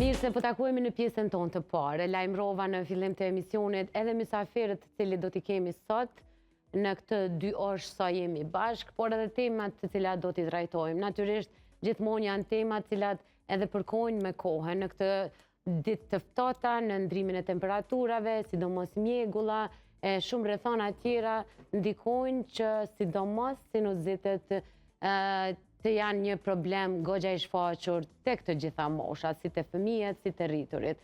Mirë se po takuemi në pjesën tonë të parë. Lajmërova në fillim të emisionit edhe mysafirët të cilit do t'i kemi sot në këtë 2 orë sa jemi bashkë, por edhe temat të cilat do t'i trajtojmë. Natyrisht, gjithmonë janë temat cilat edhe përkojnë me kohën në këtë ditë të ftohta, në ndrimin e temperaturave, sidomos mjegulla, e shumë rrethana tjera ndikojnë që sidomos sinuzitet të janë një problem goxha i shfaqur tek të gjitha moshat, si të fëmijët, si të rriturit.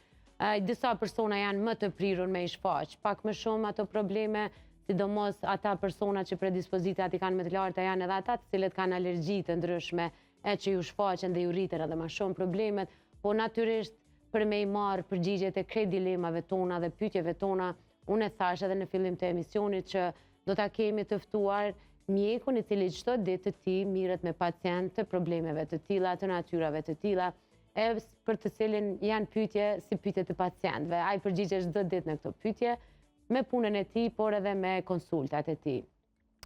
Disa persona janë më të prirur me i shfaq, pak më shumë ato probleme, sidomos ata persona që predispozitat i kanë më të larta janë edhe ata të cilët kanë alergji të ndryshme, që ju shfaqen dhe ju rriten edhe më shumë problemet, po natyrisht për me i marë përgjigjet e krejt dilemave tona dhe pyetjeve tona, unë e thash edhe në fillim të emisionit që do ta kemi të ftuar mjekun i cili çdo ditë të tij mirret me pacient të problemeve të tilla, të natyrave të tilla, për të cilin janë pyetje si pyetje të pacientëve. Ai përgjigjet çdo ditë në këto pyetje me punën e tij, por edhe me konsultat e tij.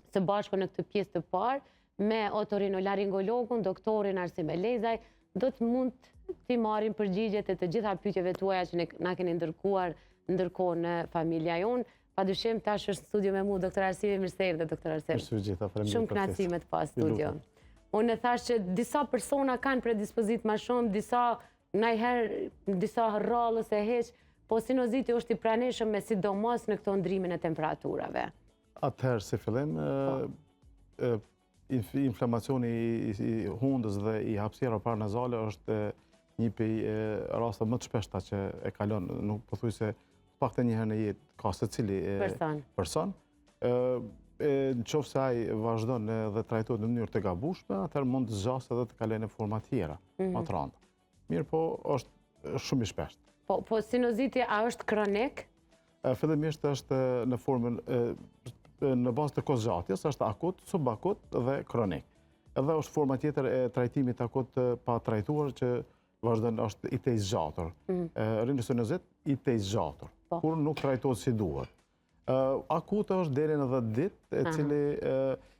Së bashku në këtë pjesë të parë me otorinolaringologun doktorin Arsim Elezaj do të mund t'i marrim përgjigjet e të gjitha pyetjeve tuaja që na keni ndërkuar ndërkohë në familja jonë. Padyshim tash është në studio me mua doktor Arsimi, mirë se erdhe doktor Arsim. Shumë kënaqësi me të pas studio. Unë thash që disa persona kanë predispozit më shumë, disa rrallës e heq, po sinoziti është i pranishëm me sidomos në këto ndrimin e temperaturave. Atëherë si fillim, inflamacioni i hundës dhe i hapësirave paranazale është një prej rasteve më të shpeshta që e kalon, nuk po thuaj se pakte një herë në jetë ka secili person. Në qoftë se ai vazhdon dhe trajtohet në mënyrë të gabueshme, atëherë mund të zgjasë edhe të kalojë në forma tjera, më të rënda. Mirë po, është shumë i shpeshtë. Po sinoziti a është kronik? Fillimisht është në formën në bazë të kozgjatjes, është akut, subakut dhe kronik. Edhe është forma tjetër e trajtimit akut pa trajtuar që vazhdon është i tej zgjatur. Rinisinozit i tej zgjatur, kur nuk trajtohet si duhet. Akut është deri në 10 ditë, e cili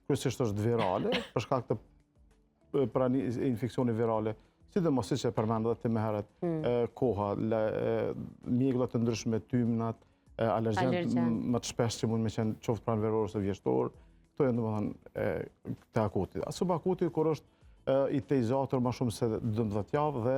kryesisht është virale, për shkak të infeksioni virale, sidomos siç e përmendët ti më herët, koha, mjegullat të ndryshme, tymnat, alergjenët më të shpesh që mund me qenë qoftë pranveror ose vjeshtor, këto janë domethënë të akutit. Subakuti kur është i tej zgjatur më shumë se 12 javë dhe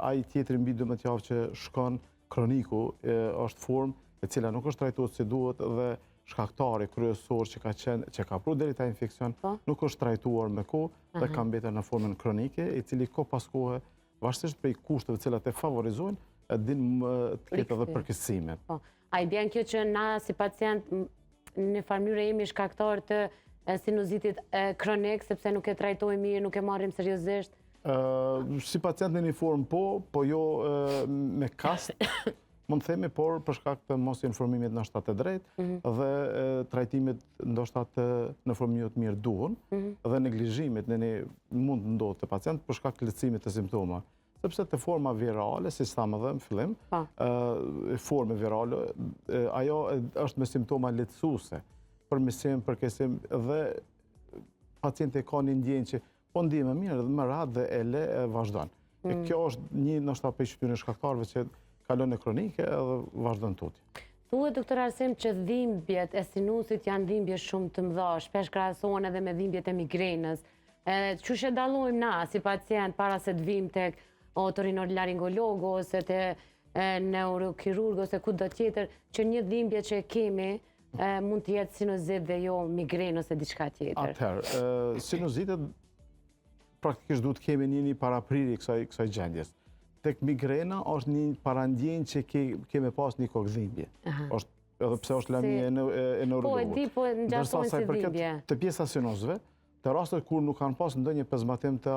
ai tjetri mbi 12 javë që shkon kroniku është formë e cila nuk është trajtuar si duhet dhe shkaktari kryesor që ka pru deri ta infekcion nuk është trajtuar me kohë dhe ka mbetur në formën kronike, i cili kohë pas kohe, varsisht prej kushteve të cilat e favorizojnë, din të ketë edhe përkeqësime. A i bjen kjo që na si pacient në farë mënyrë jemi shkaktar të sinuzitit kronik, sepse nuk e trajtojmë mirë, nuk e marrim seriozisht? Si pacient në një formë po jo me kast, mund themi, por për shkak të mos informimit ndoshta të drejtë dhe trajtimit ndoshta në formë jo të mirë duhur dhe neglizhimit mund të ndodhë të pacient për shkak të lehtësimit të simptomave. Sepse të forma virale, si thamë edhe në fillim, forma virale, ajo është me simptoma lehtësuese, përmirësim, përkeqësim dhe pacienti ka një ndjenjë që po ndihet më mirë dhe më rahat dhe e le e vazhdon. Kjo është një ndoshta prej shkaktarëve shkaktarëve që kalon në kronike edhe vazhdon tutje. Thuhet doktor Arsim që dhimbjet e sinusit janë dhimbje shumë të mëdha, shpesh krahasohen edhe me dhimbjet e migrenës. Çush e dallojmë na si pacient para se të vim tek otorinolaringolog ose te neurokirurg ose kudo tjetër që një dhimbje që e kemi mund të jetë sinuzit dhe jo migrenë ose diçka tjetër. Atëherë, sinuzitet praktikisht duhet kemi një paraprirje kësaj gjendjes. Tek migrena është një parandjenjë që kemi pas një kokëdhimbje. Edhe pse është lamje e neurologut. Po e di, po ngjasohen si dhimbje. Të pjesa sinuzëve, të rastet kur nuk kanë pas ndonjë pezmatim të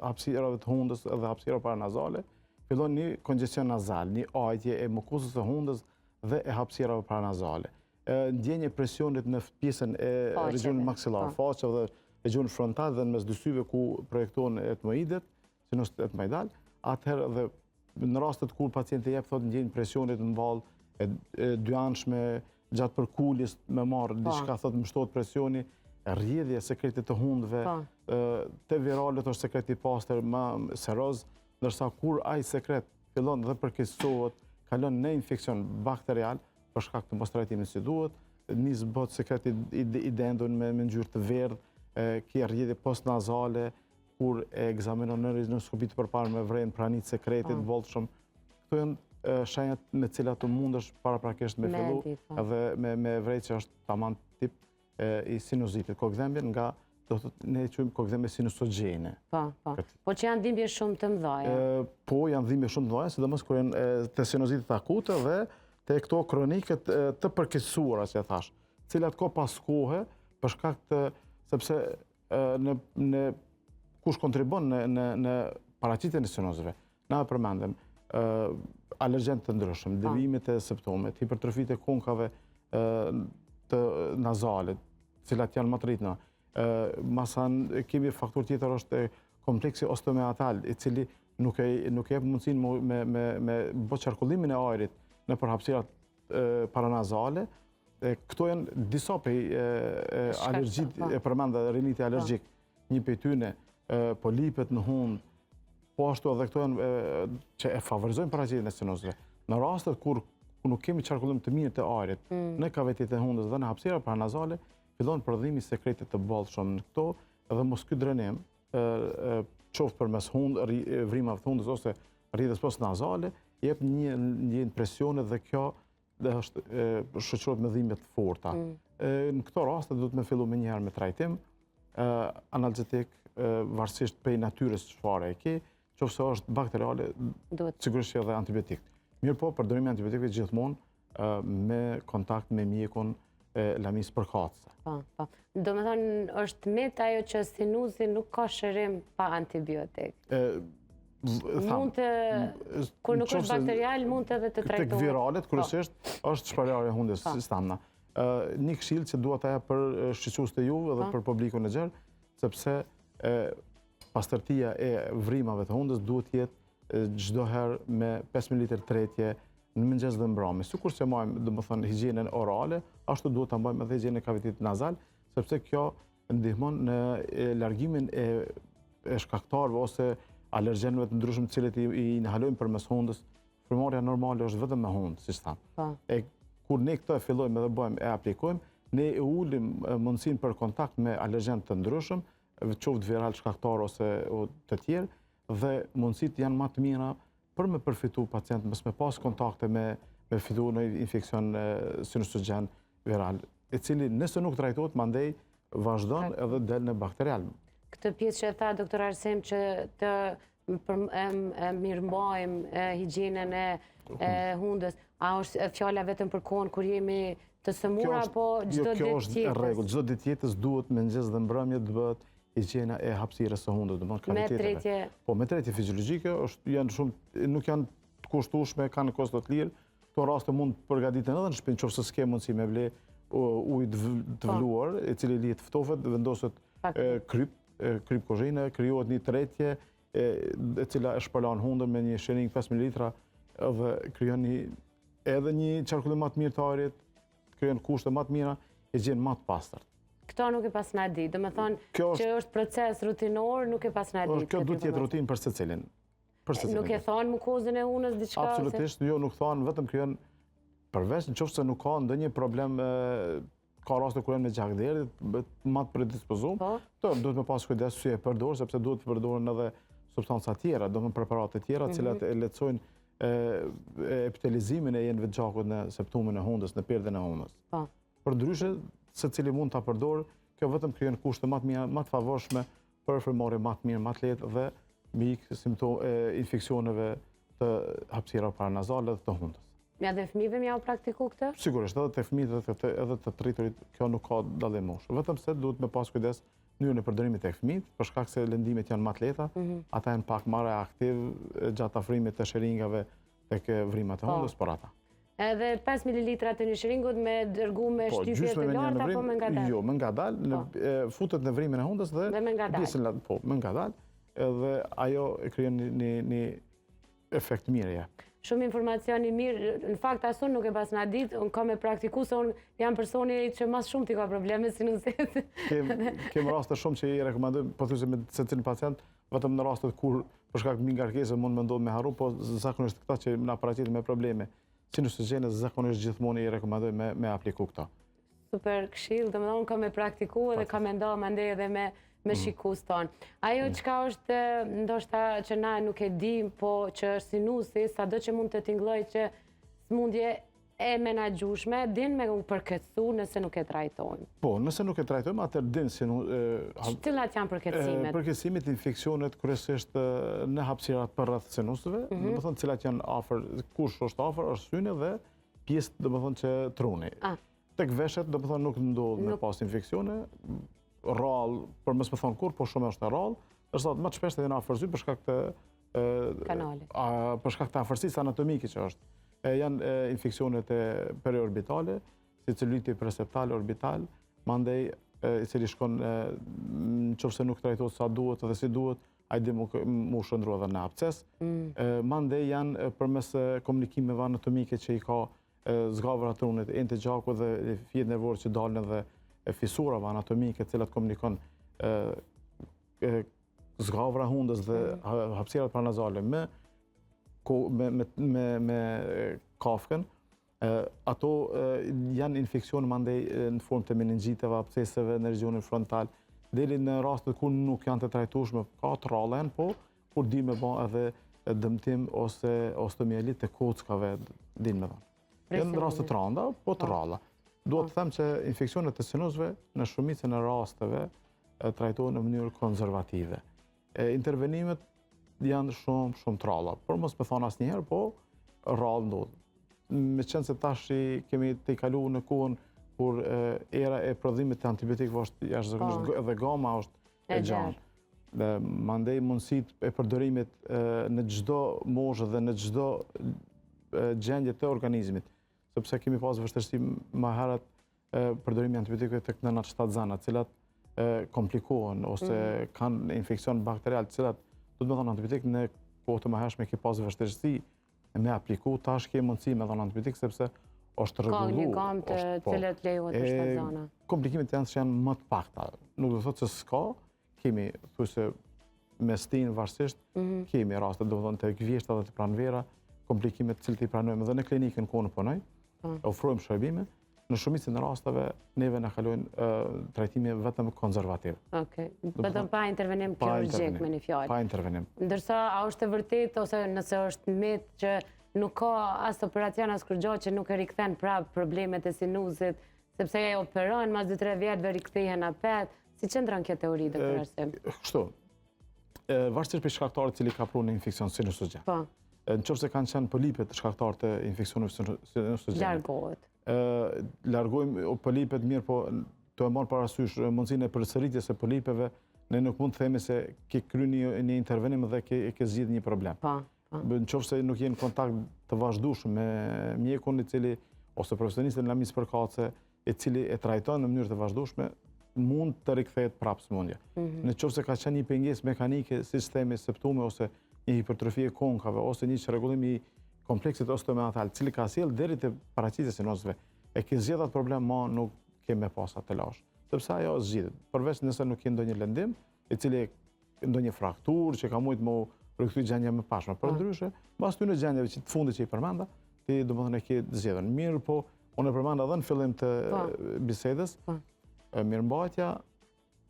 hapësirave të hundës dhe hapësirave paranazale, fillon një kongestion nazal, një ajtje e mukozës së hundës dhe e hapësirave paranazale. Ndjenje presionit në pjesën e regionit maksillar, faqe dhe regionin frontal dhe në mes dy syve ku projektohen etmoidet, sinusit etmoidal. Atëherë dhe në rastet kur pacienti jep thotë ndjenjë presionit në ballë e dyanshme gjatë përkuljes me marrë diçka thotë më shtohet presioni, rrjedhje sekretit të hundëve, te viralet është sekret i pastër më seroz, ndërsa kur ai sekret fillon dhe përkeqësohet, kalon në infekcion bakterial për shkak të mos trajtimit si duhet, nis bot sekret i dendon me ngjyrë të verdhë, ki rrjedhje postnazale, kur e ekzamenon në rinoskopi të përparë me vrenë pranit sekretit, bollshëm. Këto janë shenjat me cilat të mundesh paraprakisht me fillu, edhe me vrejtë që është tamam tip i sinuzitit. Kokëdhembje nga do të ne quajmë kokëdhembje sinusogjene. Po që janë dhimbje shumë të mëdha. Po, janë dhimbje shumë të mëdha, sidomos kur janë të sinuzitit akute dhe të këto kronike të përkeqësuara, si e thash, cilat ko pas kohe për shkak të sepse në kush kontribon në paraqitjen e sinuzëve. Na përmendem alergjen të ndryshëm, devimet e simptomet, hipertrofit e konkave të nazalit, cilat janë më të rritna. Masan kemi faktor tjetër është kompleksi osteomeatal, i cili nuk e jep mundësinë me bë qarkullimin e ajrit në hapësirat paranazale. Këto janë disa prej alergjit, e përmenda riniti alergjik, një prej tyne, polipet në hund, po ashtu edhe këto janë që e favorizojnë paraqitjen e sinuzëve. Në rastet kur nuk kemi qarkullim të mirë të ajrit në kavitet e hundës dhe në hapësirat paranazale, fillon prodhimi sekretit të bollshëm në këto, edhe mos ky drenim, qoftë përmes vrimave të hundës ose rrjedhës postnazale, jep një impresion dhe kjo është shoqërohet me dhimbje të forta. Në këto raste duhet me fillu me njëherë me trajtim analgjetik, varësisht prej natyrës çfarë e ke, qoftë është bakteriale, sigurisht edhe antibiotik. Mirë po, përdorimi i antibiotikëve gjithmonë me kontakt me mjekun lamis përkatëse. Do me thonë, është mit ajo që sinuzi nuk ka shërim pa antibiotik. Mund të, kur nuk është bakterial, mund të edhe të trajtohet. Tek viralet, kryesisht, është shpërndarja e hundës sistemna. Një këshill që dua t'ja për shqetësues të juve dhe për publikun e gjerë, sepse pastërtia e vrimave të hundës duhet jetë çdo herë me 5 ml tretje në mëngjes dhe mbrëmje. Sikur se marrim, domethënë, higjienën orale, ashtu duhet ta mbajmë edhe higjienën e kavitetit nazal, sepse kjo ndihmon në largimin e shkaktarëve ose alergjenëve të ndryshëm të cilët i inhalojmë përmes hundës. Frymëmarrja normale është vetëm me hundë, siç thamë. Kur ne këtë e fillojmë dhe bëjmë e aplikojmë, ne e ulim mundësinë për kontakt me alergjen të ndryshëm, qoftë viral shkaktar ose të tjerë, dhe mundësitë janë më të mira për me përfitu pacient, mos me pas kontakte me fitu në infekcion sinusogjen viral, i cili nëse nuk trajtohet, mandej vazhdon edhe del në bakterial. Këtë pjesë që tha doktor Arsim që të mirëmbajmë higjienën e hundës, a është fjala vetëm për kohën kur jemi të sëmura, apo çdo ditë tjetër? Kjo është rregull, çdo ditë tjetër duhet mëngjes dhe mbrëmje të bëhet higjiena e hapësirës së hundës, me tretje. Po, me tretje fiziologjike, nuk janë të kushtueshme, kanë kosto të lirë. Këto raste mund të përgatiten edhe në shtëpi, nëse s'ke mundësi me ble ujë të vluar, i cili lihet ftofet, vendoset kryp kozhine, krijohet një tretje e cila e shpërlan hundën me një sheringë 5 ml dhe krijon edhe një qarkullim më të mirë të ajrit, krijon kushte më të mira, higjinë më të pastër. Këto nuk e pas na di, do me thonë që është proces rutinor, nuk e pas na di. Kjo duhet jetë rutinë për secilin. Nuk e thonë mukozën e hunës diçka? Absolutisht, jo, nuk thonë, vetëm krijon përveç nëse nuk ka ndonjë problem, ka raste kur janë me gjakderit, më të predispozuar, duhet me pas kujdes si e përdor, sepse duhet të përdoren edhe substanca tjera, domethënë preparate tjera, të cilat e lehtësojnë epitelizimin e jenëve të gjakut në septumin e hundës, në perdën e hundës. Përndryshe, secili mund ta përdorë, kjo vetëm krijon kushte më të mira, më të favorshme për frymëmarrje më të mirë, më të lehtë dhe mik simptome infeksioneve të hapësirave paranazale dhe të hundës. Ja dhe fëmijëve m'ja u praktiku këtë? Sigurisht, edhe të fëmijët edhe të të rriturit, kjo nuk ka dallim moshë. Vetëm se duhet me pas kujdes mënyrën e përdorimit tek fëmijët, për shkak se lëndimet janë më të lehta, ata janë pak më reaktiv gjatë afrimit të sheringave tek vrimat e hundës, por ata. Edhe 5 ml të një sheringut me dërgu me shtypje të larta, apo me ngadal? Jo, me ngadal, futet në vrimin e hundës dhe me ngadal. Po, me ngadal, edhe ajo e krijon një efekt mirë. shumë informacion i mirë. Në fakt, asun nuk e pas nga ditë, unë ka me praktiku, se unë jam personi që mas shumë t'i ka probleme sinusit. Kemë raste shumë që i rekomendojmë, po thjesht me secilin pacient, vetëm në rastet kur për shkak të ngarkesë mund me ndodhë me harru, po zakonisht këta që na paraqitet me probleme sinusogene, zakonisht gjithmonë i rekomendojmë me apliku këta. Super këshill, domethënë ka me praktiku dhe ka me ndohë mandej edhe me shikus tonë. Ajo çka është ndoshta që na nuk e dim, po që është sinusi, sado që mund të tingëlloj që smundje e menaxhueshme, din me u përkeçsu nëse nuk e trajtojmë. Po, nëse nuk e trajtojmë, atëherë din Cilat janë përkeçimet? Përkeçimet, infeksionet kryesisht në hapësirat përreth sinusëve, domethënë cilat janë afër, kush është afër, është syni dhe pjesë domethënë që truni. Tek veshët domethënë nuk ndodh me pas infeksione, rrallë, për mos më thonë kur, po shumë është rrallë, është më të shpeshtë edhe në afërsi për shkak të kanale. Për shkak të afërsisë anatomike që është. Janë infeksionet periorbitale, si celuliti preseptal orbital, mandej i cili shkon nëse nuk trajtohet sa duhet dhe si duhet, ai dhe mu shndrua edhe në absces. Mandej janë përmes komunikimeve anatomike që i ka zgavra trunit, ente gjaku dhe fjet nervorë që dalën edhe fisurave anatomike, cilat komunikon zgavra hundës dhe hapësirat paranazale me kafkën. Ato janë infekcione mandej në formë të meningjiteve, absceseve në regionin frontal, deri në rastet kur nuk janë të trajtueshme, ka të rralla, po kur di me bë edhe dëmtim ose osteomielit të kockave, din me dhënë. Janë në raste të rënda, po të rralla. Duhet të them që infeksionet e sinusëve në shumicën e rasteve trajtohen në mënyrë konservative. Intervenimet janë shumë të rralla, por mos me thonë asnjëherë, po rrallë ndodh. Me qenë se tash kemi të kalu në kohën kur era e prodhimit të antibiotikëve është jashtëzakonisht dhe gama është e gjanë. Mandej mundësitë e përdorimit në çdo moshë dhe në çdo gjendje të organizmit, sepse kemi pas vështirësi më herët përdorimi i antibiotikëve tek nënat shtatzana, të cilat komplikohen ose kanë infekcion bakterial, të cilat do të thonë antibiotik në kohë të mëhershme ke pas vështirësi me apliku, tash ke mundësi me dhënë antibiotik sepse është rregulluar. Ka një gamë të cilat lejohet për shtatzana. Komplikimet janë më të pakta. Nuk do të thotë se s'ka, kemi thuajse me stin varsisht, kemi raste do të thonë tek vjeshta dhe të pranvera, komplikimet të cilat i pranojmë dhe në klinikën ku ne punojmë, ofrojmë shërbime. Në shumicën e rasteve neve na kalojnë trajtime vetëm konservativ. Okej. Vetëm pa intervenim kirurgjik me një fjalë. Pa intervenim. Ndërsa a është e vërtetë ose nëse është mit që nuk ka as operacion as kur gjë që nuk e rikthen prapë problemet e sinusit, sepse ai operon mas 2-3 vjetëve rikthehen apet, si qëndron kjo teori doktor Arsim? Kështu. Varësisht për shkaktarit i cili ka prunë infeksion sinusogjen. Po. Nëse kanë qenë polipet shkaktar të infeksioneve sinusogjen. Largohet. Largojmë polipet mirë, po të e marrë parasysh mundësinë e përsëritjes së polipeve, ne nuk mund të themi se ke kryeni një intervenim dhe ke zgjidhur një problem. Nëse nuk jeni në kontakt të vazhdueshëm me mjekun i cili ose profesionistin në lamis përkatëse, i cili e trajton në mënyrë të vazhdueshme, mund të rikthehet prapë smundja. Nëse ka qenë një pengesë mekanike sistemi septume ose një hipertrofi e konkave ose një çrregullim i kompleksit osteomeatal, cili ka sjellë deri te paraqitja e sinusëve, e ke zgjedhur atë problem, ma nuk ke me pas atë lash. Sepse ajo zgjidhet. Përveç nëse nuk ke ndonjë lëndim, i cili ndonjë frakturë që ka mujt më rikthyer gjendja më pashme. Përndryshe, mbas këtyre gjendjeve që të fundit që i përmenda, ti domethënë e ke zgjedhur. Mirë, po unë e përmenda edhe në fillim të bisedës, mirëmbajtja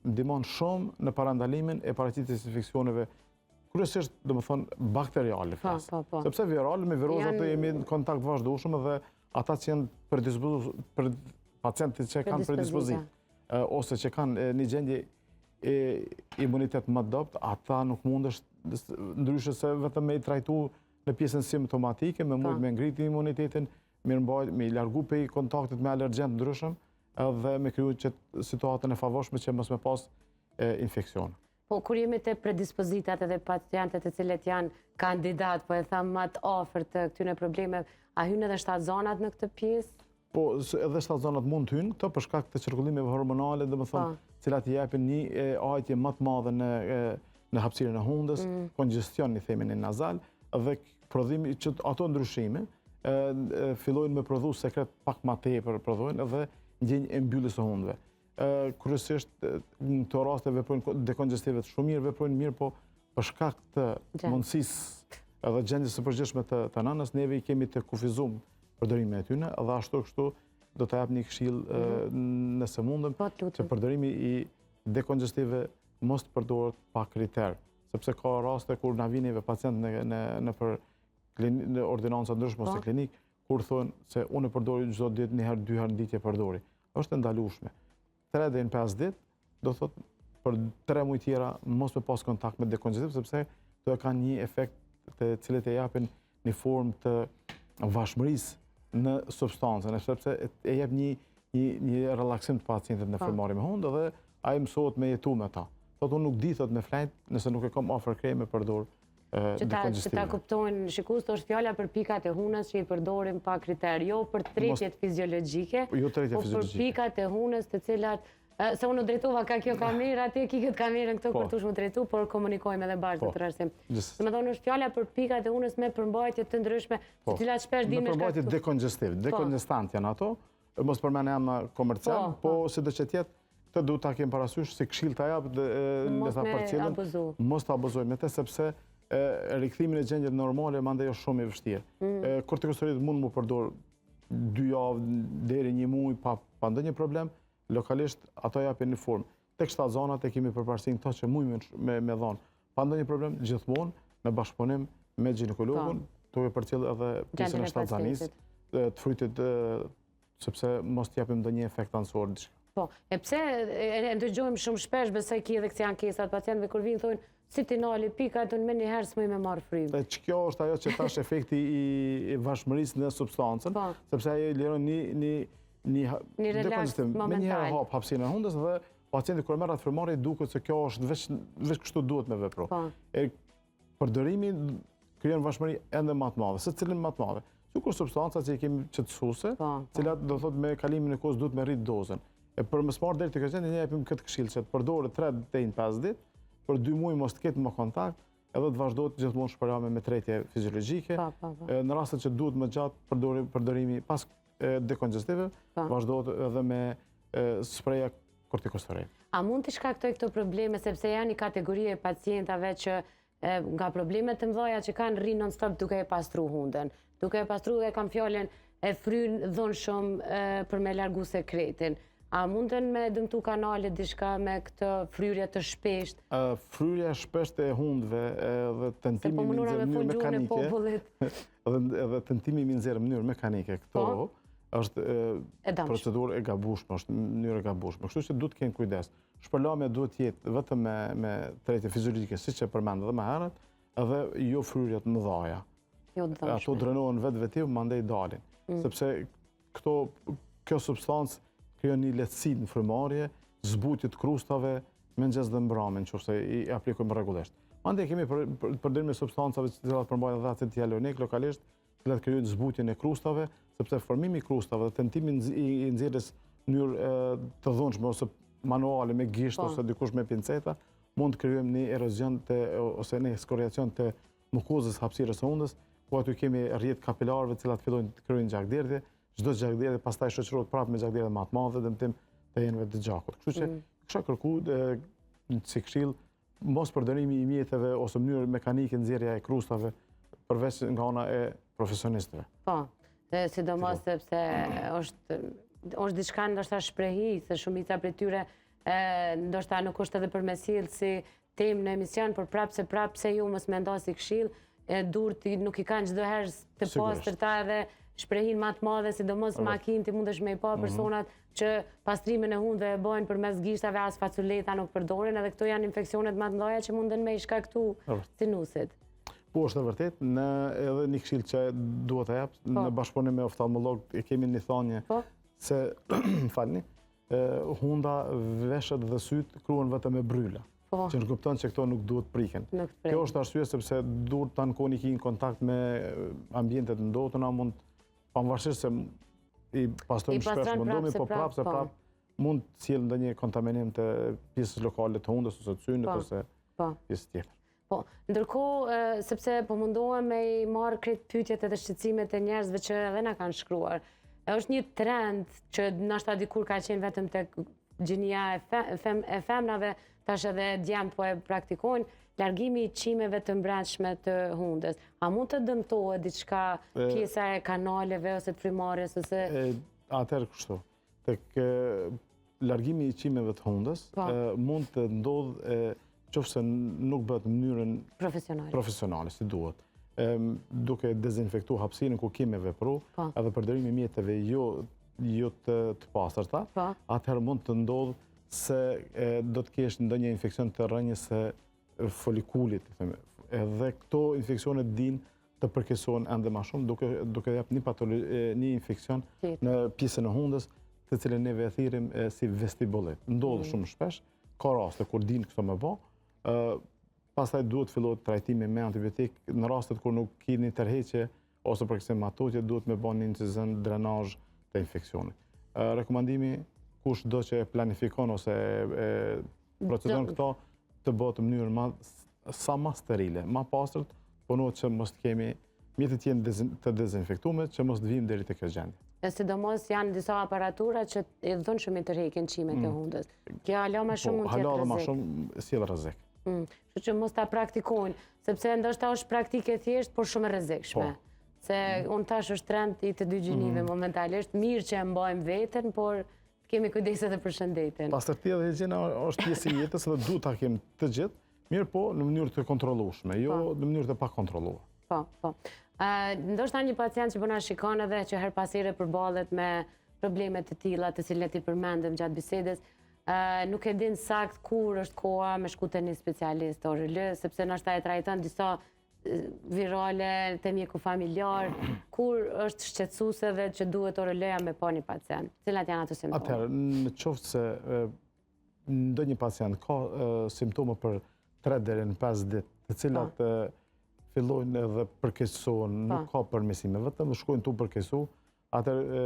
ndihmon shumë në parandalimin e paraqitjes së infeksioneve kryesisht domethënë bakteriale. Sepse virale me virozat të jemi në kontakt vazhdueshëm dhe ata që janë për pacientët që kanë predispozit ose që kanë një gjendje imunitet më dopt, ata nuk mundesh ndryshe se vetëm me i trajtu në pjesën simptomatike, me mujt me ngriti imunitetin, mirëmbajtje, me i largu pej kontaktit me alergjen ndryshëm dhe me kriju situatën e favorshme që mos me pas infekcion. Po, kur jemi të predispozitat edhe pacientët e cilët janë kandidat, po e thamë më të afër të këtyre problemeve, a hynë edhe shtatzanat në këtë pjesë? Po, edhe shtatzanat mund të hynë, këto për shkak të çrregullimeve hormonale, domethënë, cilat i japin një ajtje më të madhe në hapësirën e hundës, kongestion i themi në nazal, dhe prodhimi që ato ndryshime fillojnë me prodhu sekret pak ma tepër prodhojnë dhe ndjenjë e mbylljes së hundëve. Kryesisht në këto raste veprojnë dekongestive shumë mirë, veprojnë mirë, po për shkak të mundësisë edhe gjendjes së përgjithshme të nënës, neve i kemi të kufizuar përdorimin e tyre dhe ashtu kështu do të jap një këshill nëse mundem që përdorimi i dekongestive mos të përdoret pa kriter, sepse ka raste kur na vijnë pacient në ordinanca ndryshme ose klinik, kur thonë se unë e përdori çdo ditë, një herë, 2 herë në ditë e përdori. Është e ndalueshme. 3 deri në 5 ditë, do thotë për 3 muaj tjera mos me pas kontakt me dekongestiv, sepse këto kanë një efekt të cilët e japin një formë të vashmërisë në substancën, sepse e jep një relaksim të pacientit në frymëmarrje me hundë dhe ai mësohet me jetu me ta. Thotë unë nuk di thot me flajt nëse nuk e kam afër kreme përdor që ta kuptojnë shikues, është fjala për pikat e hunës që i përdorim pa kriter, jo për tretjet fiziologjike, po për pikat e hunës të cilat, se unë drejtova ka kjo kamerë, atë kikët kamerën këto për të shumë drejtu, por komunikojmë edhe bashkë të rrësim. Dhe me thonë është fjala për pikat e hunës me përmbajtje të ndryshme, të cilat shpesh dim me përmbajtje dekongestiv, dekongestant janë ato, mos përmend emra komercial, po sido që tjetë, këtë duhet ta kemi parasysh si këshill ta jap me ta përcjellën, mos ta abuzojmë me të sepse rikthimin e gjendjes normale mandej është shumë i vështirë. Kortikosteroidët mund mu përdor 2 javë deri 1 muaj pa ndonjë problem, lokalisht ato japin një formë. Tek shtazonat e kemi përparësinë këto që mund me dhon. Pa ndonjë problem gjithmonë në bashkëpunim me ginekologun, duke përcjellë edhe pjesën e shtazanisë, të frytit sepse mos t'japim ndonjë efekt ansor diçka. Po, e pse e ndëgjojmë shumë shpesh, besoj ki edhe kësi ankesat pacientëve kur vinë thonë si ti nali pikat, unë me një herë s'moj me marrë frymë. Kjo është ajo që tash efekti i vashmërisë në substancën, sepse ajo i liron një relaks momental. Me një herë hap hapësinë e hundës dhe pacienti kur merr atë frymëmarrje duket se kjo është veç kështu duhet me vepru. Përdorimi krijon vashmëri ende më të madhe, secilin më të madhe. Sikur substancat që i kemi qetësuese, cilat do thotë me kalimin e kohës duhet me rrit dozën. Për më smar deri te ky ne japim këtë këshill që të përdoret 3 deri në 5 ditë, për 2 muaj mos të ketë më kontakt, edhe të vazhdohet gjithmonë shpërjame me tretje fiziologjike. Në rastet që duhet më gjatë përdorimi pas dekongestive, vazhdohet edhe me spreja kortikosteroid. A mund të shkaktoj këto probleme sepse janë një kategori e pacientave që nga problemet të mëdha që kanë rrinë non-stop duke e pastru hundën. Duke e pastru dhe kam fjalën e fryn dhunshëm për me largu sekretin. A munden me dëmtu kanalet diçka me këtë fryrje të shpesht? Fryrja shpesht e hundëve dhe tentimi mi nxjerrë në mënyrë mekanike. Edhe tentimi mi nxjerrë në mënyrë mekanike. Këto është procedurë e gabueshme, është mënyrë e gabueshme. Kështu që duhet të keni kujdes. Shpërlamja duhet të jetë vetëm me tretje fiziologjike, siç e përmend edhe më herët, edhe jo fryrje të mëdha. Ato drenohen vetvetiv, mandej dalin. Sepse kjo substancë krijon një lehtësi në frymëmarrje, zbutje të krustave, mëngjes dhe mbrëmje, nëse i aplikojmë rregullisht. Mandej kemi përdorim me substancave që përmbajnë edhe acid hialuronik lokalisht, që krijojnë zbutjen e krustave, sepse formimi i krustave dhe tentimi i nxjerrjes në mënyrë të dhunshme ose manuale me gisht ose dikush me pinceta, mund të krijojmë një erozion ose një skoriacion të mukozës hapësirës së hundës, ku aty kemi rrjet kapilarëve të cilat fillojnë të krijojnë gjakderdhje. Çdo gjakderdhje pastaj shoqërohet prapë me gjakderdhje më të madhe, dëmtim të enëve të gjakut. Kështu që kisha kërkuar si këshill mos përdorimi i mjeteve ose mënyrë mekanike nxjerrja e krustave përveç nga ana e profesionistëve. Po, sidomos sepse është diçka ndoshta shprehi, se shumica prej tyre ndoshta nuk është edhe për me sjellë si temë në emision, por prapë se ju mos mendoni si këshill, durët nuk i kanë çdo herë të pastërta edhe shprehin më të madhe, sidomos makinë ti mundesh me i pa personat që pastrimin e hundëve e bojnë përmes gishtave, as faculeta nuk përdoren, edhe këto janë infeksionet më të mëdha që munden me i shkaktu sinusit. Po, është e vërtet, edhe një këshill që duhet të jap, në bashkëpunim me oftalmolog e kemi një thënie se falni, hunda, veshët dhe syt kruhen vetëm me bryla. Që në kupton që këto nuk duhet priken. Kjo është arsye sepse duhet ta ankohen në kontakt me ambientet të ndotuna, mund pavarësisht se i pastrojmë shpesh mundomi, po prapë mund të sjellë ndonjë kontaminim të pjesës lokale të hundës ose të synit ose pjesë tjetër. Po, ndërkohë, sepse po mundohem me i marrë krejt pyetjet edhe shqetësimet e njerëzve që edhe na kanë shkruar. Është një trend që ndoshta dikur ka qenë vetëm tek gjinia e femrave, tash edhe djemt po e praktikojnë, largimi i çimeve të brendshme të hundës. A mund të dëmtohet diçka pjesa e kanaleve ose të frymarrjes ose atëherë kështu. Tek largimi i çimeve të hundës mund të ndodhë qofse nuk bëhet në mënyrën profesionale si duhet. Duke dezinfektu hapësirën ku kemi vepru, edhe përdorimi mjeteve jo të pastërta, atëherë mund të ndodhë se do të kesh ndonjë infekcion të rrënjës së folikulit. Edhe këto infeksionet din të përkesohen ende më shumë duke jap një infekcion në pjesën e hundës, të cilën ne e thirrim si vestibulit. Ndodh shumë shpesh, ka raste kur din këto më bë. Pastaj duhet fillohet trajtimi me antibiotik në rastet kur nuk keni tërheqje ose përkësim matutje, duhet me bën një incizën drenazh të infeksionit. Rekomandimi kush do që planifikon ose procedon këto të bëhet në mënyrë sa më sterile, më pastërt, punohet që mos kemi mjetet jenë të dezinfektuar, që mos të vijmë deri te kjo gjendje. Sidomos janë disa aparatura që i dhënë shumë të rrekin qimet e hundës. Kjo hala më shumë mund të jetë rrezik. Hala më shumë sjell rrezik. Kështu që mos ta praktikojnë, sepse ndoshta është praktike thjesht, por shumë e rrezikshme. Se unë tash është trend i të dy gjinive momentalisht, mirë që e mbajmë veten, por kemi kujdes edhe për shëndetin. Pastërtia dhe higjiena është pjesë e jetës dhe duhet ta kemi të gjithë, mirë po në mënyrë të kontrollueshme, jo në mënyrë të pakontrolluar. Po. Ndoshta një pacient që po na shikon edhe që her pas here përballet me probleme të tilla, të cilat i përmendëm gjatë bisedës, nuk e din sakt kur është koha me shku te një specialist ORL, sepse ndoshta e trajton disa virale të mjeku familjar, kur është shqetësuese dhe që duhet ORL-ja me pa një pacient. Cilat janë ato simptome? Atëherë, në qoftë se ndonjë pacient ka simptome për 3 deri në 5 ditë, të cilat fillojnë edhe përkeqësohen, nuk ka përmirësime, vetëm shkojnë tu përkeqësu, atëherë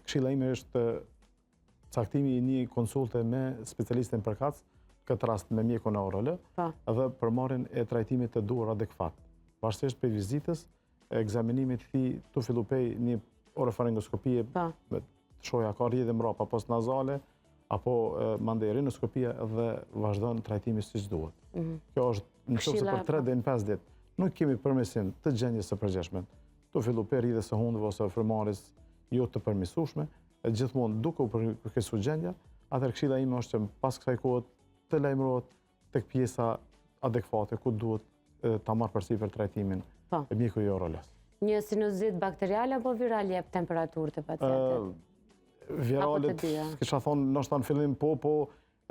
këshilla ime është caktimi i një konsulte me specialistin përkatës, këtë rast me mjekun e ORL, edhe përmarrjen e trajtimit të duhur adekuat. Varsisht për vizitës, ekzaminimit të fillu pej një orofaringoskopie, shoja ka rrjedhje mbrapa postnazale, apo mandej rinoskopia dhe vazhdon trajtimi siç duhet. Kjo është nëse për 3 deri në 5 ditë nuk kemi përmirësim të gjendjes së përgjithshme. Të fillu pej rrjedhjes së hundëve ose frymarrjes jo të përmirësueshme, gjithmonë duke u përkeqësuar gjendja, atëherë këshilla ime është që pas kësaj kohe të lajmërohet tek pjesa adekuate ku duhet ta marrë përsipër trajtimin e mjeku i ORL-s. Një sinuzit bakterial apo viral jep temperaturë të pacientit? Viralet, kisha thonë, ndoshta në fillim po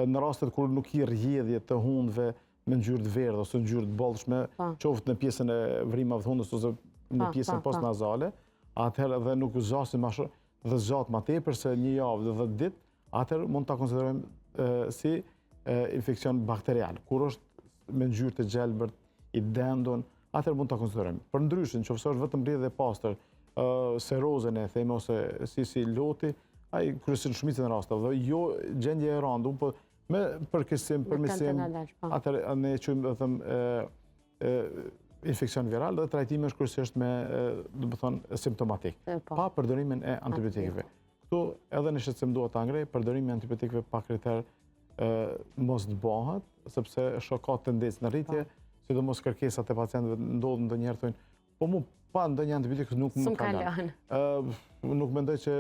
në rastet kur nuk i rrjedhje të hundëve me ngjyrë të verdhë ose ngjyrë të bollshme, qoftë në pjesën e vrimave të hundës ose në pjesën postnazale, atëherë edhe nuk zgjasin më shumë dhe zgjat më tepër se një javë dhe 10 ditë, atëherë mund ta konsiderojmë si infekcion bakterial. Kur është me ngjyrë të gjelbërt, i dendon, atëherë mund ta konsiderojmë. Përndryshe, nëse është vetëm rrjedhje e pastër, serozën e themi ose si loti, ai kryesin shumicën e rasteve, dhe jo gjendje e rënda, po me përkeqësim, përmirësim, atëherë ne e quajmë vetëm infekcion viral dhe trajtimi është kryesisht me, domethënë, simptomatik, pa përdorimin e antibiotikëve. Këtu edhe në shqetësim duhet ta ngrej, përdorimi i antibiotikëve pa kriter mos të bëhet, sepse është ka tendencë në rritje, sidomos kërkesat e pacientëve ndodhin ndonjëherë thonë, po mu pa ndonjë antibiotik nuk më ka lënë. Nuk mendoj që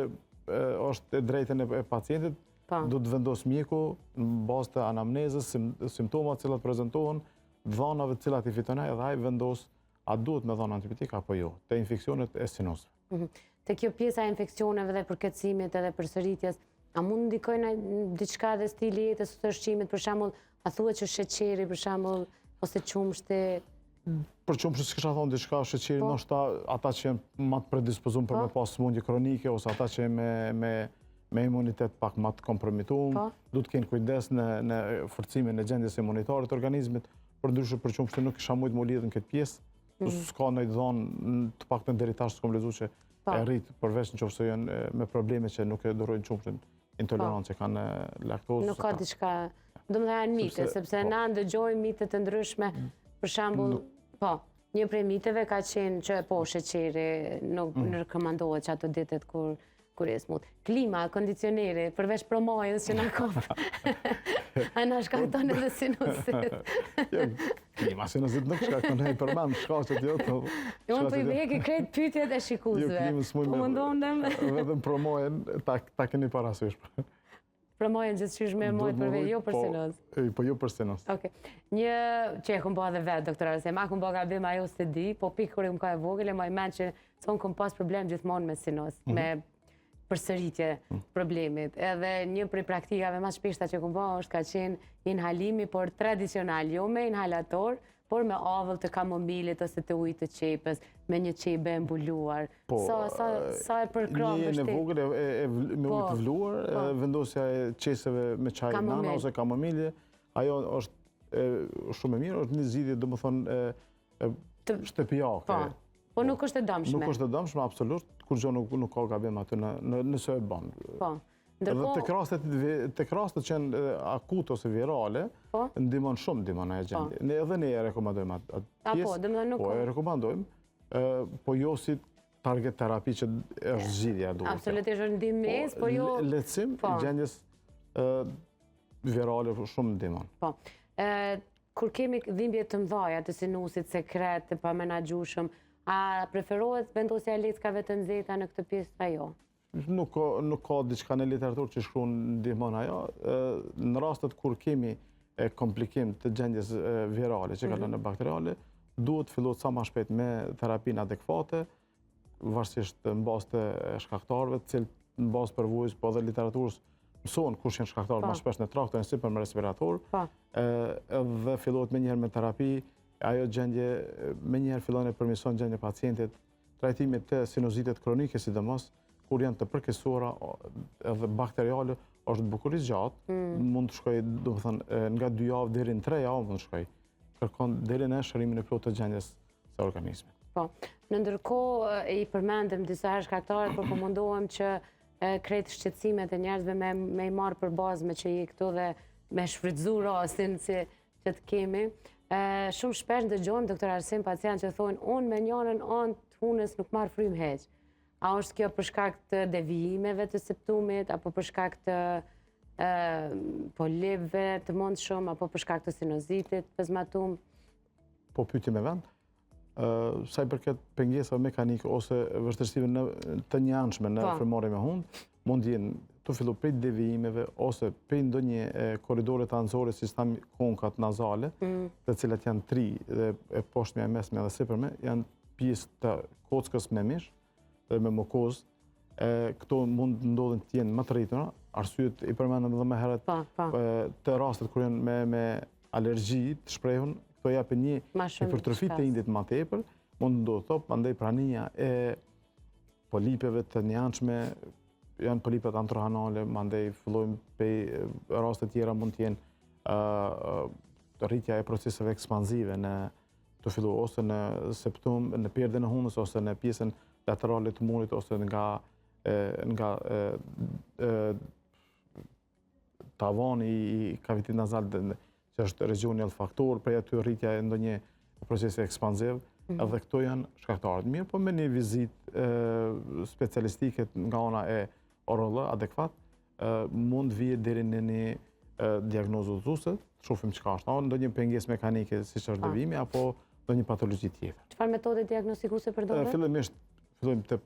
është e drejtën e pacientit, do të vendos mjeku në bazë të anamnezës, simptomat cilat prezantohen, dhanave të cilat i fiton ai, dhe ai vendos a duhet me dhënë antibiotik apo jo, te infeksionet e sinusëve. Te kjo pjesa e infeksioneve dhe përkeqësimit edhe përsëritjes, a mund ndikojnë diçka dhe stili jetës ose ushqimit, për shembull, a thuhet që sheqeri, për shembull, ose qumshti? Për qumshtin s'kisha thonë diçka, sheqeri ndoshta ata që janë më të predispozuar për me pas sëmundje kronike ose ata që me imunitet pak më të kompromituar, duhet të kenë kujdes në forcimin e gjendjes imunitare të organizmit. Përndryshe për qumshtin nuk kisha mujt më lidhë në këtë pjesë, s'ka ndonjë dhënë të paktën deri tash s'kam lexuar që e rrit, përveç nëse janë me probleme që nuk e durojnë qumshtin, intolerancë, kanë laktozë. Nuk ka diçka, domethënë janë mite, sepse na ndëgjojmë mite të ndryshme Për shembull, po, një prej miteve ka qenë që po sheqeri nuk rekomandohet që ato ditët kur e smut. Klima, kondicioneri, përveç promojës që na kop. A na shkakton edhe sinusit. Klima sinusit nuk shkakton e përmend shkaqet jo. Unë po i veki krejt pyetjet e shikuesve. Po mundondem. Vetëm promojen ta keni parasysh. Promojen gjithçyshme mojt përve jo për sinus. Po jo për sinus. Okej. Një që e kum bë edhe vet, doktor Arsem, ma kum bë gabim ajo se di, po pikë kur më ka e vogël, më mend që son kum pas problem gjithmonë me sinus, me përsëritje problemit. Edhe një prej praktikave më shpeshta që kum bë është ka qenë inhalimi, por tradicional, jo me inhalator, por me avull të kamomilit ose të ujit të qepës, me një qebe e mbuluar. Sa e përkram për shtetë? Një në vogël me ujit të vluar, vendosja e qeseve me qaj nana ose kamomilje, ajo është shumë e mirë, është një zgjidhje domethënë shtëpiake. Po nuk është e dëmshme. Nuk është e dëmshme, absolut, kur gjë nuk ka gabim aty nëse e bën. Tek rastet që janë akute ose virale, ndihmon shumë ajo gjendje. Ne edhe ne e rekomandojmë atë pjesë. Po e rekomandojmë, po jo si target terapi që është zgjidhja duhet. Absolutisht është ndihmës, por jo lehtësim i gjendjes virale shumë ndihmon. Po. Kur kemi dhimbje të mëdha të sinusit sekret, të pamenaxhueshëm, a preferohet vendosja e leckave të nxehta në këtë pjesë ajo? Nuk ka diçka në literaturë që shkruan ndihmon ajo. Në rastet kur kemi komplikim të gjendjes virale që kalon në bakteriale, duhet fillohet sa më shpejt me terapinë adekuate, varësisht në bazë të shkaktarëve, të cilët në bazë përvojës, po edhe literaturës mësohen kush janë shkaktarët më shpesh në traktin e sipër me respirator, dhe fillohet menjëherë me terapi, ajo gjendje menjëherë fillon e përmirëson gjendjen e pacientit, trajtimit të sinusitet kronike sidomos, kur janë të përkesuara edhe bakteriale, është bukurisht gjatë, mund të shkojë, domethënë, nga 2 javë deri në 3 javë mund të shkojë. Kërkon deri në shërimin e plotë të gjendjes së organizmit. Po. Në ndërkohë i përmendëm disa herë shkaktarët, por po mundohem që krejt shqetësimet e njerëzve me i marrë për bazë me që i këtu dhe me shfrytëzu rastin që të kemi. Shumë shpesh dëgjojmë, doktor Arsem, pacient që thonë, unë me njërin anë të hunës nuk marr frymë heq. A është kjo për shkak të devijimeve të septumit, apo për shkak të polipëve të mundshëm, apo për shkak të sinusitit, pezmatum? Po pyetje me vend. Sa i përket pengesave mekanike ose vështirësive të njëanshme në frymëmarrje me hund, mund jenë të fillu prej devijimeve ose prej ndonjë korridore të anësore si thënë konkat nazale, të cilat janë 3 dhe e poshtme e mesme dhe sipërme, janë pjesë të kockës me mish dhe me mukozë. Këto mund ndodhin të jenë më të rritura, arsyet i përmendëm edhe më herët, të rastet kur janë me alergji të shprehun, këto japin një hipertrofi të indit më tepër, mund ndodhë top, mandej prania e polipeve të njëanshme, janë polipet antrohanale, mandej fillojmë pe raste tjera mund të jenë rritja e proceseve ekspansive të fillu ose në septum, në perdën e hundës, ose në pjesën laterale të murit, ose nga tavani i kavitit nazal, që është regioni olfaktor, prej aty rritja e ndonjë procesi ekspansiv, edhe këto janë shkaktarët. Mirë, po me një vizit specialistike nga ona e ORL adekuat, mund vije deri në një diagnozë udhëzuese, shohim çka është, ndonjë pengesë mekanike siç është devijimi apo ndonjë patologji tjetër. Çfarë metode diagnostikuese përdoret? Fillimisht fillojmë te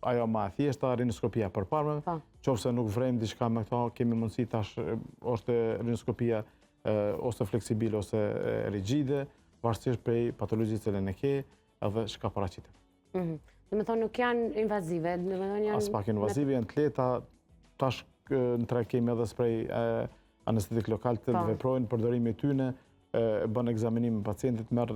ajo më e thjeshta, rinoskopia përparme, qofse nuk vrem diçka me këto, kemi mundësi tash është rinoskopia ose fleksibile ose rigjide, varësisht prej patologjisë që ne ke, edhe çka paraqitet. Do të thonë nuk janë invazive, do të thonë janë as pak invazive, janë të lehta. Tash në treg kemi edhe sprej anestetik lokal të veprojnë përdorimi i tyre, bën ekzaminim pacientit, merr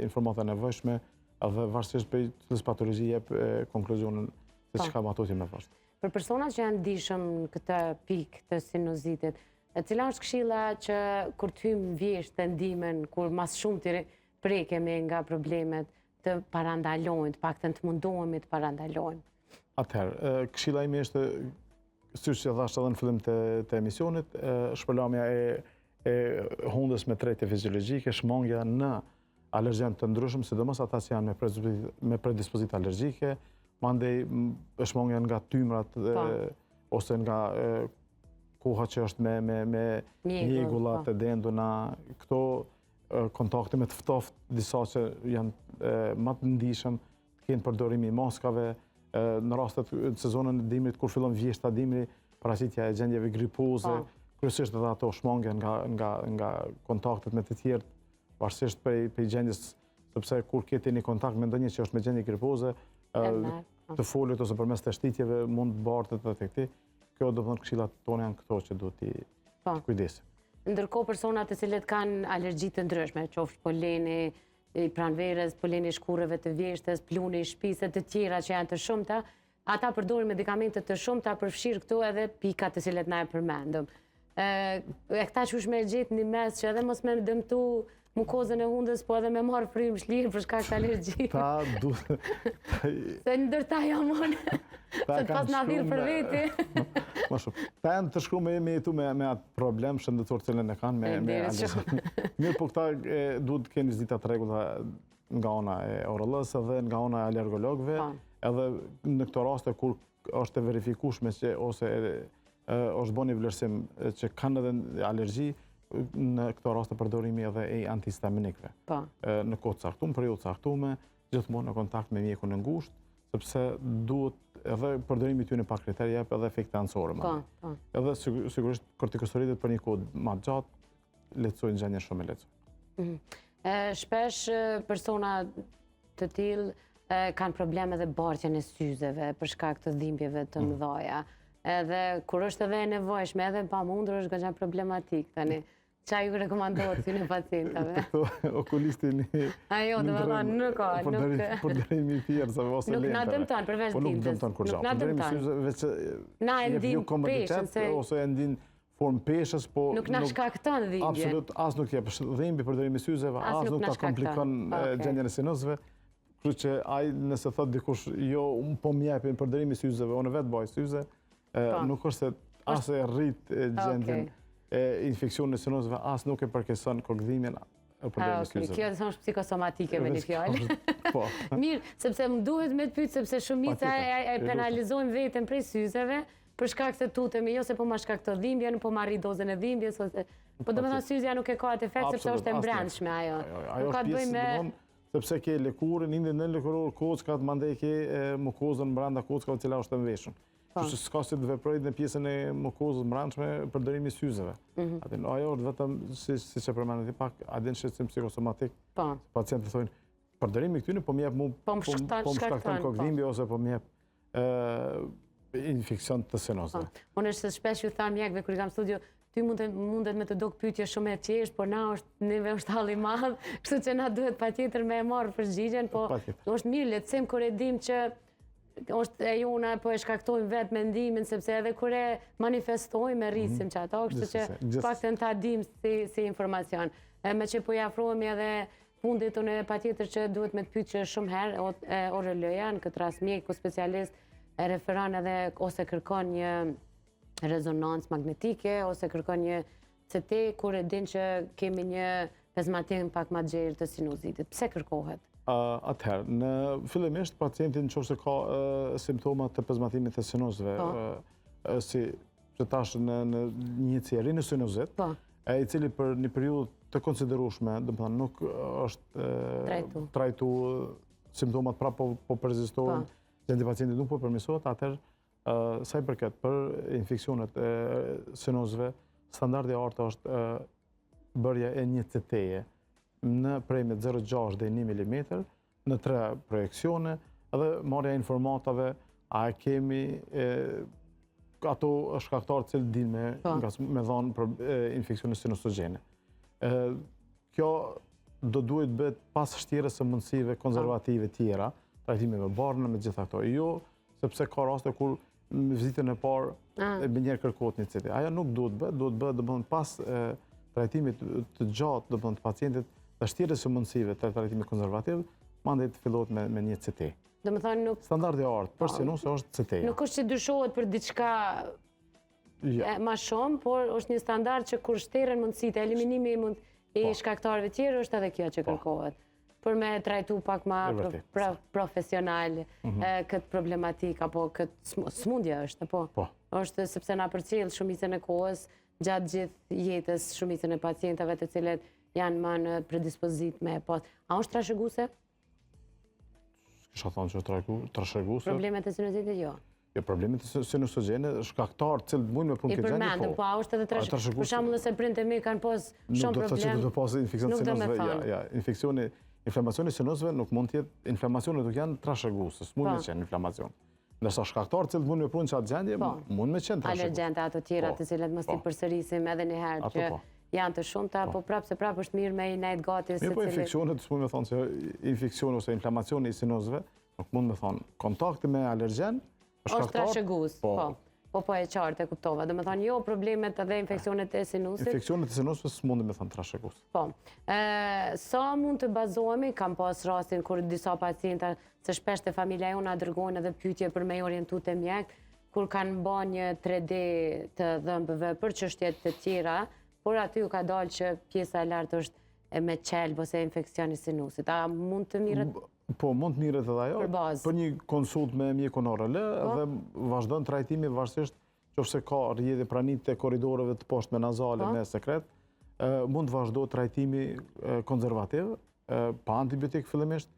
informata nevojshme, edhe varësisht prej çfarë patologji jep konkluzionin se çka ato ti më poshtë. Për personat që janë ndihshëm në këtë pikë të sinusitit, cila është këshilla që kur të hymë vjesht të ndimen, kur mas shumë të prekemi nga problemet, të parandalojnë, të paktën të mundohemi të parandalojnë? Atëherë, këshilla ime është, siç e thash edhe në fillim të emisionit, shpërlamja e hundës me tretje fiziologjike, shmangja në alergjen të ndryshëm, sidomos ata që janë me predispozita alergjike, mandej shmangja nga tymrat ose nga koha që është me mjegullat e denduna, këto kontakte me të ftoft, disa që janë më të ndishëm, të kenë përdorimi i maskave, në rastet në sezonën e dimrit, kur fillon vjeshta dimri, paraqitja e gjendjeve gripoze, kryesisht edhe ato shmangje nga kontaktet me të tjerë, varsisht për gjendjes, sepse kur keti një kontakt me ndonjë që është me gjendje gripoze, të folit ose përmes të shtitjeve mund të bartet dhe të këti. Kjo do të thonë këshillat tona janë këto që duhet të kujdesim. Ndërkohë personat të cilët kanë alergji të ndryshme, qoftë poleni i pranverës, poleni i shkurrëve të vjeshtës, pluni i shtëpisë të tjera që janë të shumta, ata përdorin medikamente të shumta, përfshirë këtu edhe pikat të cilët na e përmendëm. Këta qysh me gjetë një mes që edhe mos me dëmtu mukozën e hundës, po edhe me marë frymë shlirë për shkak të alergji. Se ndërta jam unë, se të pas në adhirë për veti. Më shumë. Ta janë të shkru me jetu me atë problem shëndetësor cilën e kanë me alergji. Mirë, po këta duhet të kenë vizitat rregulla nga ona e ORL-s dhe nga ona e alergologëve, edhe në këto raste kur është e verifikueshme që ose është bën një vlerësim që kanë edhe alergji, në këto raste përdorimi edhe e antihistaminikëve. Në kohë të caktuar, periudhë të caktuar, gjithmonë në kontakt me mjekun e ngushtë, sepse duhet edhe përdorimi i tyre pa kriter jep edhe efekte anësore. Edhe sigurisht kortikosteroidët për një kohë më gjatë lehtësojnë gjendjen shumë e lehtësuar. Shpesh persona të tillë kanë probleme dhe bartjen e syzeve për shkak të dhimbjeve të mëdha. Edhe kur është edhe e nevojshme, edhe pamundur është goxha problematik tani. Qa ju rekomandohet si në pacientave? Okulisti një... Ajo, dhe me thonë, nuk ka, nuk... Përdërimi i tjerë, ose lentëve. Nuk na dëmton përveç Po nuk dimtës. dëmton kur gjatë. Përdërimi i syzeve që... Na e ndim peshën, se... Ose e ndim formë peshës, po... Nuk na shkakton dhimbje. Absolut, as nuk jep dhimbje përdërimi i syzeve, as nuk ta komplikon gjendjen e sinusëve. Kështu që ai nëse thot dikush, jo, po m'jepin përdërimi i syzeve, unë vetë baj syze, nuk është se as e rrit gjendjen infekcion në sinusëve, as nuk e përkeson kokëdhimin e përdorimi i syzeve. Kjo është psikosomatike me një fjalë. Mirë, sepse më duhet me të pyet sepse shumica e penalizojnë veten prej syzeve për shkak se tutemi, jo se po ma shkakton dhimbjen, po ma rri dozën e dhimbjes ose po domethënë syzja nuk e ka atë efekt sepse është e mbrëmshme ajo. Ajo është pjesë sepse ke lëkurën, indi në lëkuror kockat, mandej ke mukozën brenda kockave e cila është e mveshur. Kështu që s'ka si të veproj në pjesën e mukozës mbrëmshme përdorimi i syzeve. Ajo është vetëm, siç e përmendët pak, adin shqetësim psikosomatik. Pacientët thonë, përdorimi i këtyre po më jep po më shkakton kokëdhimbje ose po më jep infekcion të sinusëve. Unë është se shpesh ju tham mjekëve kur i kam studio, ty mundet me të dok pyetje shumë e thjeshtë, por na neve është halli i madh, kështu që na duhet patjetër me marr përgjigjen, po është mirë lehtësim kur e dim që është e jona, po e shkaktojmë vetë mendimin, sepse edhe kur e manifestojmë e rrisim që ato, kështu që paktën ta dim si informacion. Me që po i afrohemi edhe fundit unë patjetër që duhet me të pyetje shumë herë, ORL-ja në këtë rast mjeku specialist e referon edhe ose kërkon një rezonancë magnetike ose kërkon një CT kur e din që kemi një pezmatim pak më të gjerë të sinusitit. Pse kërkohet? Atëherë, në fillimisht pacientin nëse ka simptoma të pezmatimit të sinusëve, si që tash në një ceri në sinuzit, i cili për një periudhë të konsiderueshme, domethënë nuk është trajtu simptomat prapë po persistohen, gjendja e pacientit nuk po përmirësohet, atëherë sa i përket për infeksionet e sinusëve, standardi i artë është bërja e një CT-je në prejme 0,6 dhe 1 mm, në 3 projekcione, edhe marrja informatave, a kemi ato shkaktarë cilë din me dhanë infekcione sinusogene. Kjo do duhet bëhet pas shtjerës së mundësive konservative tjera, trajtime me barnë, me gjitha këto. Jo, sepse ka raste kur në vizitën e parë me njerë kërkohet një CT. Ajo nuk duhet bëhet pas trajtimit të gjatë të pacientit, dhe shtjerës së mundësive të trajtimit konservativ, mandej të fillohet me një CT. Standardi i artë për sinusë është CT-ja. Nuk është që dyshohet për diçka ma shumë, por është një standard që kur shteren mundësitë, eliminimi i shkaktarëve tjerë është edhe kjo që kërkohet. për me trajtu pak ma profesional këtë problematik, apo këtë smundje është, po? Po. është sepse na përcjell shumicën e kohës, gjatë gjithë jetës, shumicën e pacientave të cilët janë më në predispozit me pas. A është trashëguese? Kisha thonë që trashëguese. Problemet e sinusitit jo. Jo, problemet e sinusogjene, shkaktar cilët mund me punë këtë gjendje, përmendëm, po a është edhe trashëguese? Për shembull nëse prindët e mi kanë pas shumë problem. Nuk do të pas infekcion sinusëve. Infekcioni, inflamacioni sinusëve nuk mund të jetë, inflamacione nuk janë trashëguese, s'mund të qenë inflamacion. Ndërsa shkaktar cilët mund me punë që atë gjendje, mund me qenë trashëguese. Alergjente ato tjera të cilat mos i përsërisim edhe një herë që janë të shumta, po prapë se prapë është mirë me i nejtë gati. Mirë, po infekcionet, s'mund me thonë se infekcion ose inflamacioni i sinusëve, nuk mund me thonë kontakti me alergjen, është trashëgues, po e qartë e kuptova. Do me thonë jo problemet edhe infekcionet e sinusit. Infekcionet e sinusëve s'mund me thonë trashëgues. Po. Sa mund të bazohemi, kam pas rastin kur disa pacienta, se shpesh të familja jo na dërgojnë edhe pyetje për me orientu të mjek, kur kanë bë një 3D të dhëmbëve për çështjet të tjera, por aty u ka dalë që pjesa e lartë është me qelb ose infekcioni sinusit. A mund të mirët? Po, mund të mirët edhe ajo, për një konsult me mjekun ORL dhe vazhdon trajtimi vazhdimisht, qofse ka rrjedhje pranit të korridoreve të poshtme nazale me sekret, mund të vazhdo trajtimi konservativ, pa antibiotik fillimisht,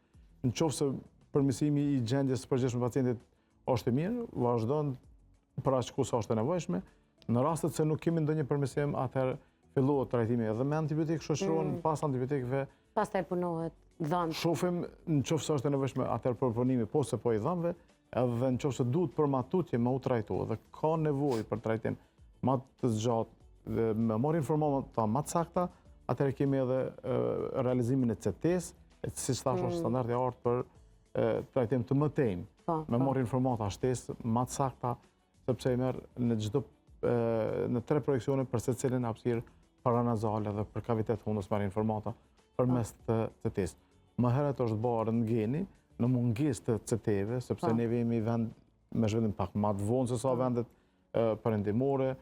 në qofse përmirësimi i gjendjes së përgjithshme të pacientit është i mirë, vazhdon për aq kohë sa është e nevojshme. Në rastet se nuk kemi ndonjë përmirësim, atëherë fillohet trajtimi edhe me antibiotik, shoqërohen pas antibiotikëve. Pastaj punohet dhëmbë. Shohim në qoftë se është e nevojshme atëherë proponimi po se po i dhëmbëve, edhe në qoftë se duhet për matutje me u trajtu dhe ka nevojë për trajtim më të zgjatë dhe me marrë informata më të sakta, atëherë kemi edhe realizimin e CT-s, siç thash është standardi i artë për trajtim të mëtejmë. Me marrë informata shtesë më të sakta, sepse i merr në 3 projekcione për secilin hapësirë paranazale dhe për kavitet hundës marrë informata përmes të CT-s. Më herët është bërë rentgeni në mungesë të CT-ve, sepse ne jemi vend me zhvillim pak më të vonë se sa vendet perëndimore.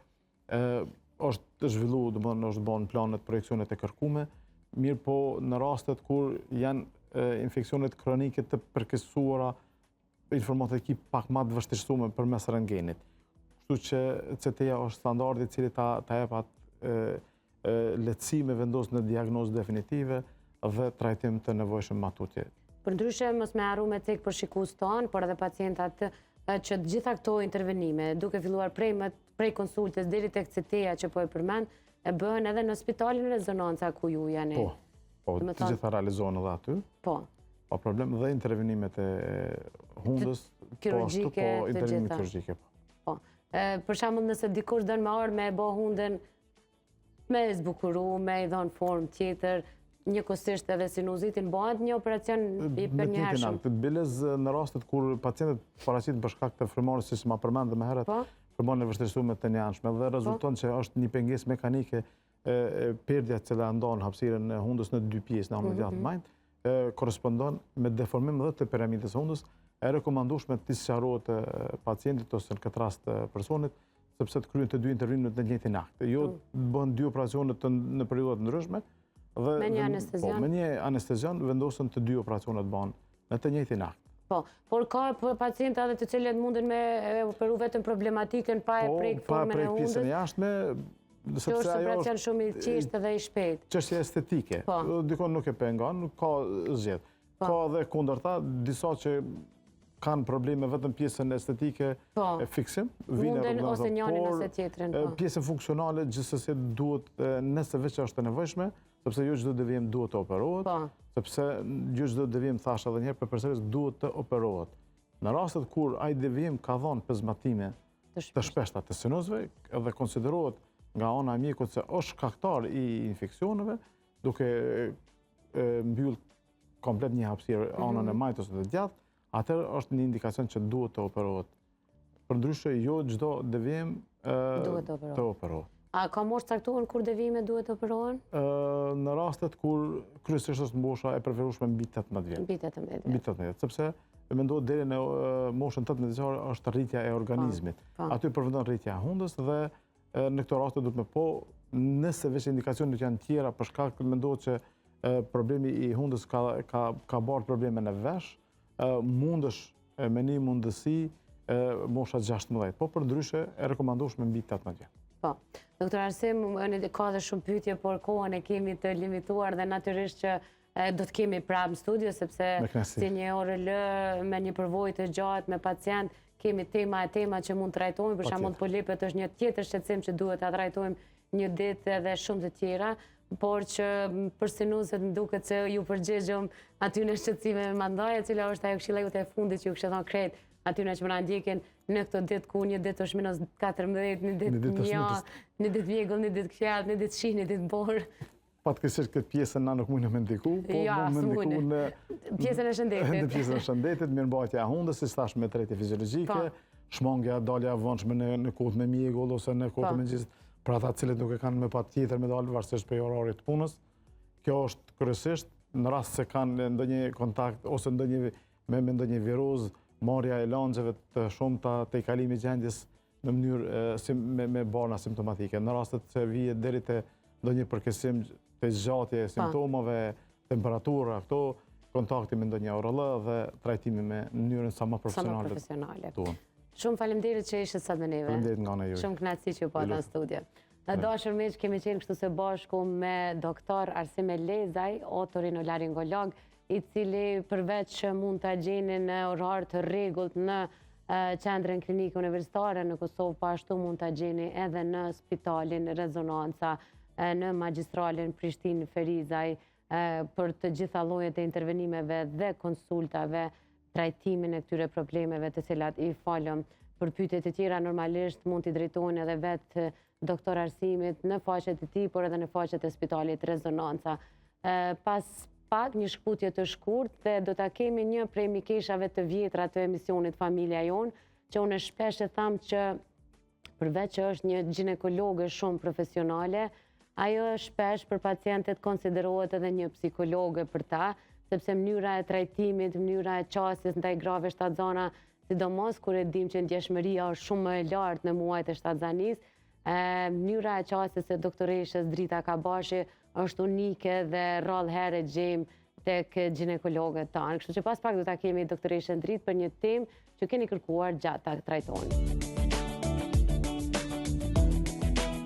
Është zhvilluar, domethënë është bën planet, projekcionet e kërkuara, mirë po në rastet kur janë infeksionet kronike të përkeqësuara, informata e pak më të vështirësuar përmes rentgenit. Kështu që CT-ja është standardi i cili ta jep atë lehtësi me vendosje në diagnozë definitive dhe trajtim të nevojshëm matutje. Përndryshe mos me harru me cek për shikues tonë, por edhe pacientat që të gjitha këto intervenime, duke filluar prej konsultës deri tek CT-ja që po e përmend, e bëhen edhe në spitalin Rezonanca ku ju jeni. Po, të gjitha realizohen edhe aty. Po. Pa problem dhe intervenimet e hundës, kirurgjike, të gjitha. Kirurgjike, po. Për shembull nëse dikush don me ardh me bë hundën me zbukuru, me i dhënë formë tjetër, njëkohësisht edhe sinusitin, bëhet një operacion i përnjëhershëm. Bilez në rastet kur pacientët paraqiten për shkak të frymëmarrjes, siç ma përmendëm më herët, frymëmarrjen e vështirësuar të njëanshme dhe rezulton që është një pengesë mekanike, perdja që ndon hapësirën e hundës në 2 pjesë, në anën gjatë majt, korrespondon me deformim dhe të piramidës së hundës, e rekomandueshme të sqarohet pacientit ose në këtë rast personit, sepse të kryen të 2 intervenimet në njëjtin akt. Jo bën 2 operacione në periudha të ndryshme, me një anestezian. Me një anestezian vendosen të 2 operacione të bëhen në të njëjtin akt. Po, por ka pacienta edhe të cilët munden me operu vetëm problematikën pa e prek formën e hundës. Pjesën e jashtme, Kjo është operacion shumë i thjeshtë dhe i shpejtë. Çështje estetike. Dikon nuk e pengon, ka zgjedh. Ka edhe kundërta, disa që kanë probleme vetëm pjesën estetike e fiksim. Munden ose njënin ose tjetrin. Pjesën funksionale gjithsesi duhet, nëse veç është e nevojshme, sepse jo çdo devijim duhet të operohet, sepse jo çdo devijim, thash edhe një herë, përsëris duhet të operohet. Në rastet kur ai devijim ka dhënë pezmatime të shpeshta të sinusëve, edhe konsiderohet nga ana e mjekut se është shkaktar i infeksioneve, duke mbyll komplet një hapësirë anën e majt ose të djathtë, atëherë është një indikacion që duhet të operohet. Përndryshe, jo çdo devijim të operohet. A ka moshë caktuar kur devijimet duhet të operohen? Në rastet kur kryesisht është mosha e preferueshme mbi 18 vjet. Mbi 18 vjet. Mbi 18 vjet, sepse mendohet deri në moshën 18 vjeçare është rritja e organizmit. Aty përfundon rritja e hundës dhe në këto raste duhet me nëse veç indikacionet janë tjera për shkak mendohet që problemi i hundës ka barë probleme në vesh, mundësh me një mundësi mosha 16, po për ndryshe e rekomandosh me mbi 18 vjeç. Po, doktor Arsim, ka dhe shumë pyetje, por kohën e kemi të limituar dhe natyrisht që do të kemi prapë në studio, sepse si një ORL me një përvojë të gjatë me pacient, kemi tema që mund të trajtojmë, për shembull polipet është një tjetër shqetësim që duhet ta trajtojmë një ditë edhe shumë të tjera, por që për sinusët më duket se ju përgjigjëm aty në shqetësime me mandaje, cila është ajo këshilla jote e fundit që ju kishte thënë krejt, aty në që më na ndjekin në këto ditë ku një ditë është minus 14, një ditë një ditë vjegull, një ditë kthjellë, një ditë shi, një ditë borë. Fatkeqësisht këtë pjesën na nuk mundem me ndiku, po më ndiku në pjesën e shëndetit. Në pjesën e shëndetit, mirëmbajtja e hundës, si thash me tretje fiziologjike, shmangja, dalja e vonshme në kohët me mjegull ose në kohët me mëngjesit, për ata cilët nuk e kanë me patjetër me dalë varësisht prej orarit të punës. Kjo është kryesisht në rast se kanë ndonjë kontakt ose me ndonjë virus, marrja e lanxheve të shumta te kalimi i gjendjes në mënyrë me barna simptomatike. Në rastet se vihet deri te ndonjë përkesim të zgjatje simptomave, temperatura, këto kontakti me ndonjë ORL dhe trajtimi me mënyrën sa më profesionale. Shumë faleminderit që ishit sot me neve. Faleminderit nga ana juaj. Shumë kënaqësi që u pata në studio. Në dashur miq, kemi qenë kështu së bashku me doktor Arsim Elezaj, otorinolaringolog, i cili përveç që mund të gjeni në orar të rregullt në qendrën klinike universitare në Kosovë, po ashtu mund të gjeni edhe në spitalin Rezonanca, në magjistralin Prishtinë Ferizaj, për të gjitha llojet e intervenimeve dhe konsultave, trajtimin e këtyre problemeve të cilat i falëm. Për pyetje të tjera normalisht mund t'i drejtojnë edhe vetë doktor Arsimit në faqet e tij, por edhe në faqet e spitalit Rezonanca. Pas pak një shkputje të shkurt dhe do ta kemi një prej mikeshave të vjetra të emisionit Familja Jon, që unë shpesh e tham që përveç që është një ginekologe shumë profesionale, ajo shpesh për pacientët konsiderohet edhe një psikologe për ta, sepse mënyra e trajtimit, mënyra e qasjes ndaj grave shtatzana, sidomos kur e dim që ndjeshmëria është shumë më e lartë në muajt e shtatzanisë, mënyra e qasjes së doktoreshës Drita Kabashi është unike dhe rrallë herë gjejmë tek ginekologët tanë. Kështu që pas pak do ta kemi doktoreshën Dritë për një temë që keni kërkuar gjatë ta trajtoni.